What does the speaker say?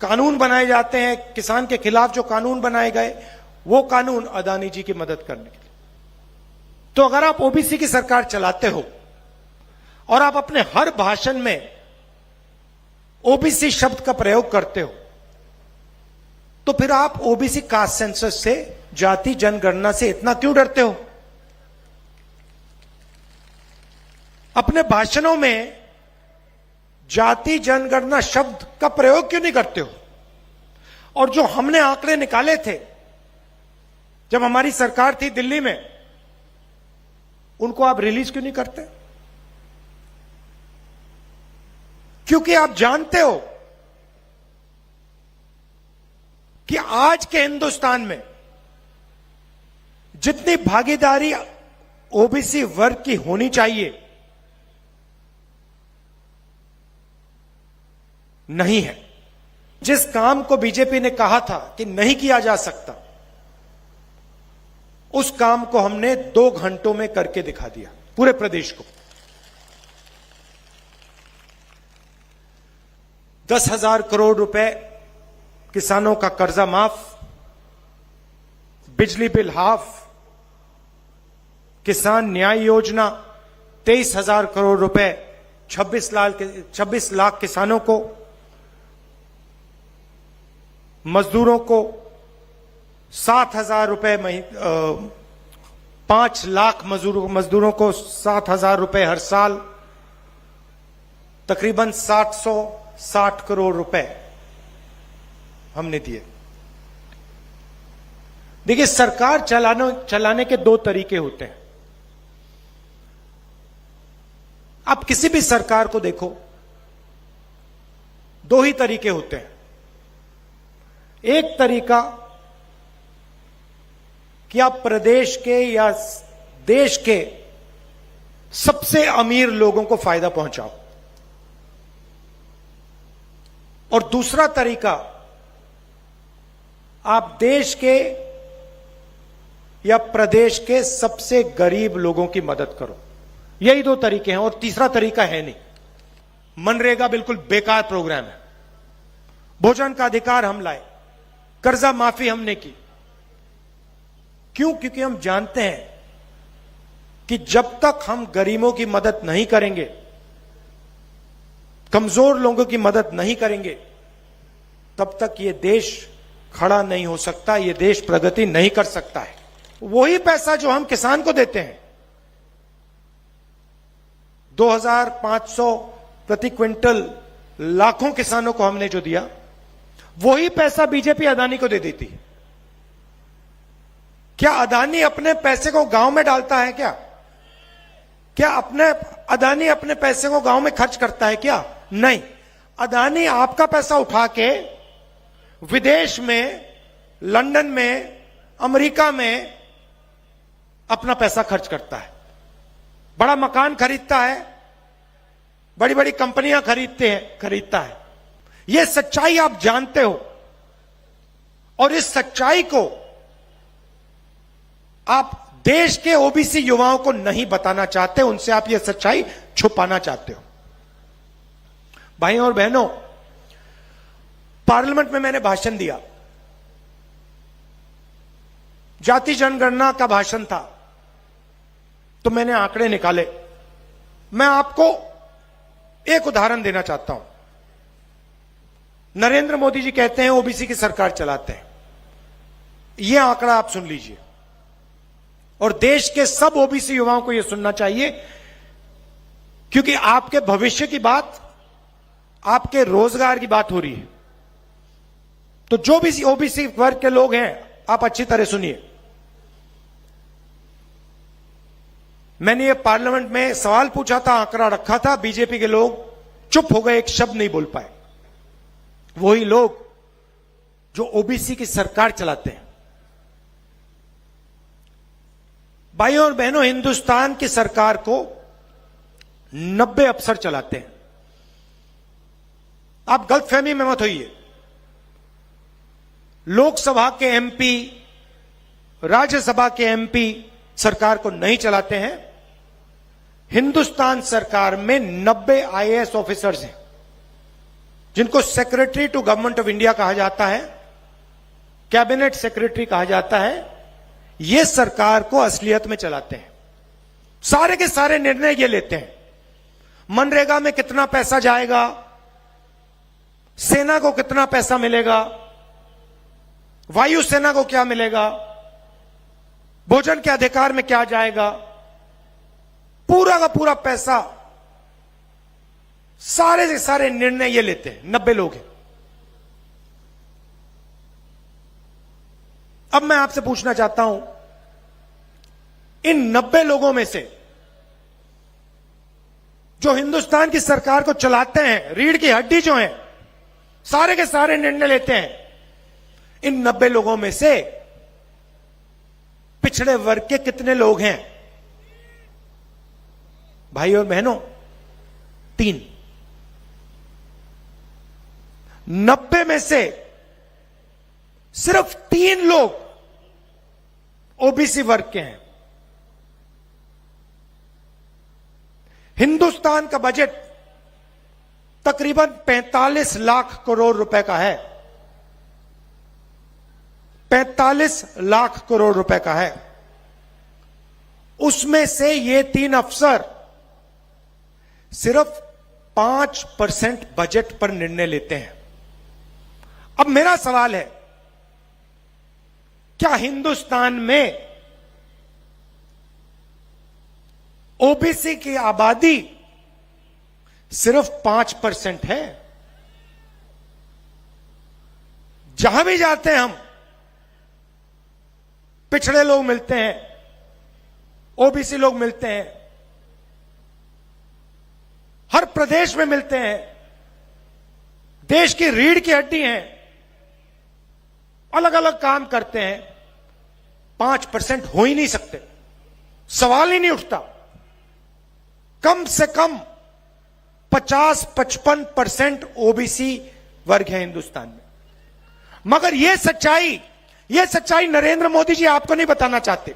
कानून बनाए जाते हैं, किसान के खिलाफ जो कानून बनाए गए वो कानून अदानी जी की मदद करने के लिए। तो अगर आप ओबीसी की सरकार चलाते हो और आप अपने हर भाषण में ओबीसी शब्द का प्रयोग करते हो, तो फिर आप ओबीसी कास्ट सेंसस से, जाति जनगणना से इतना क्यों डरते हो? अपने भाषणों में जाति जनगणना शब्द का प्रयोग क्यों नहीं करते हो? और जो हमने आंकड़े निकाले थे जब हमारी सरकार थी दिल्ली में, उनको आप रिलीज क्यों नहीं करते? क्योंकि आप जानते हो कि आज के हिंदुस्तान में जितनी भागीदारी ओबीसी वर्ग की होनी चाहिए नहीं है। जिस काम को बीजेपी ने कहा था कि नहीं किया जा सकता, उस काम को हमने 2 घंटों में करके दिखा दिया पूरे प्रदेश को। 10,000 करोड़ रुपए किसानों का कर्जा माफ, बिजली बिल हाफ, किसान न्याय योजना 23,000 करोड़ रुपए 26 लाख किसानों को, मजदूरों को 7,000 रुपए, 5 लाख मजदूरों को 7,000 रुपए हर साल, तकरीबन 760 करोड़ रुपए हमने दिए। देखिए, सरकार चलाने के 2 तरीके होते हैं। आप किसी भी सरकार को देखो, 2 ही तरीके होते हैं। एक तरीका कि आप प्रदेश के या देश के सबसे अमीर लोगों को फायदा पहुंचाओ, और दूसरा तरीका आप देश के या प्रदेश के सबसे गरीब लोगों की मदद करो। यही 2 तरीके हैं, और तीसरा तरीका है नहीं। मनरेगा बिल्कुल बेकार प्रोग्राम है। भोजन का अधिकार हम लाए, कर्जा माफी हमने की। क्यों? क्योंकि हम जानते हैं कि जब तक हम गरीबों की मदद नहीं करेंगे, कमजोर लोगों की मदद नहीं करेंगे, तब तक यह देश खड़ा नहीं हो सकता, यह देश प्रगति नहीं कर सकता है। वही पैसा जो हम किसान को देते हैं, 2,500 प्रति क्विंटल लाखों किसानों को हमने जो दिया, वही पैसा बीजेपी अदानी को दे देती है। क्या अदानी अपने पैसे को गांव में डालता है? क्या अदानी अपने पैसे को गांव में खर्च करता है क्या? नहीं। अदानी आपका पैसा उठा के विदेश में, लंदन में, अमेरिका में अपना पैसा खर्च करता है। बड़ा मकान खरीदता है, बड़ी बड़ी कंपनियां खरीदता है। यह सच्चाई आप जानते हो, और इस सच्चाई को आप देश के ओबीसी युवाओं को नहीं बताना चाहते, उनसे आप यह सच्चाई छुपाना चाहते हो। भाइयों और बहनों, पार्लियामेंट में मैंने भाषण दिया, जाति जनगणना का भाषण था, तो मैंने आंकड़े निकाले। मैं आपको एक उदाहरण देना चाहता हूं। नरेंद्र मोदी जी कहते हैं ओबीसी की सरकार चलाते हैं। यह आंकड़ा आप सुन लीजिए, और देश के सब ओबीसी युवाओं को यह सुनना चाहिए, क्योंकि आपके भविष्य की बात, आपके रोजगार की बात हो रही है। तो जो भी ओबीसी वर्ग के लोग हैं, आप अच्छी तरह सुनिए। मैंने ये पार्लियामेंट में सवाल पूछा था, आंकड़ा रखा था, बीजेपी के लोग चुप हो गए, एक शब्द नहीं बोल पाए। वही लोग जो ओबीसी की सरकार चलाते हैं। भाइयों और बहनों, हिंदुस्तान की सरकार को 90 अफसर चलाते हैं। आप गलतफहमी में मत होइए। लोकसभा के एमपी, राज्यसभा के एमपी सरकार को नहीं चलाते हैं। हिंदुस्तान सरकार में 90 आईएएस ऑफिसर्स हैं। जिनको secretary to government of India कहा जाता है, कैबिनेट सेक्रेटरी कहा जाता है, ये सरकार को असलियत में चलाते हैं। सारे के सारे निर्णय ये लेते हैं। मनरेगा में कितना पैसा जाएगा, सेना को कितना पैसा मिलेगा, वायुसेना को क्या मिलेगा, भोजन के अधिकार में क्या जाएगा, पूरा का पूरा पैसा, सारे के सारे निर्णय ये लेते हैं। 90 लोग हैं। अब मैं आपसे पूछना चाहता हूं, इन 90 लोगों में से जो हिंदुस्तान की सरकार को चलाते हैं, रीढ़ की हड्डी जो है, सारे के सारे निर्णय लेते हैं, इन 90 लोगों में से पिछड़े वर्ग के कितने लोग हैं? भाई और बहनों, 3। 90 में से सिर्फ 3 लोग ओबीसी वर्ग के हैं। हिंदुस्तान का बजट तकरीबन 45 लाख करोड़ रुपए का है। 45 लाख करोड़ रुपए का है। उसमें से ये 3 अफसर सिर्फ 5% बजट पर निर्णय लेते हैं। अब मेरा सवाल है, क्या हिंदुस्तान में ओबीसी की आबादी सिर्फ 5% है? जहां भी जाते हैं हम, पिछड़े लोग मिलते हैं, ओबीसी लोग मिलते हैं, हर प्रदेश में मिलते हैं। देश की रीढ़ की हड्डी हैं, अलग अलग काम करते हैं। 5% हो ही नहीं सकते, सवाल ही नहीं उठता। कम से कम 50-55% ओबीसी वर्ग है हिंदुस्तान में। मगर यह सच्चाई नरेंद्र मोदी जी आपको नहीं बताना चाहते।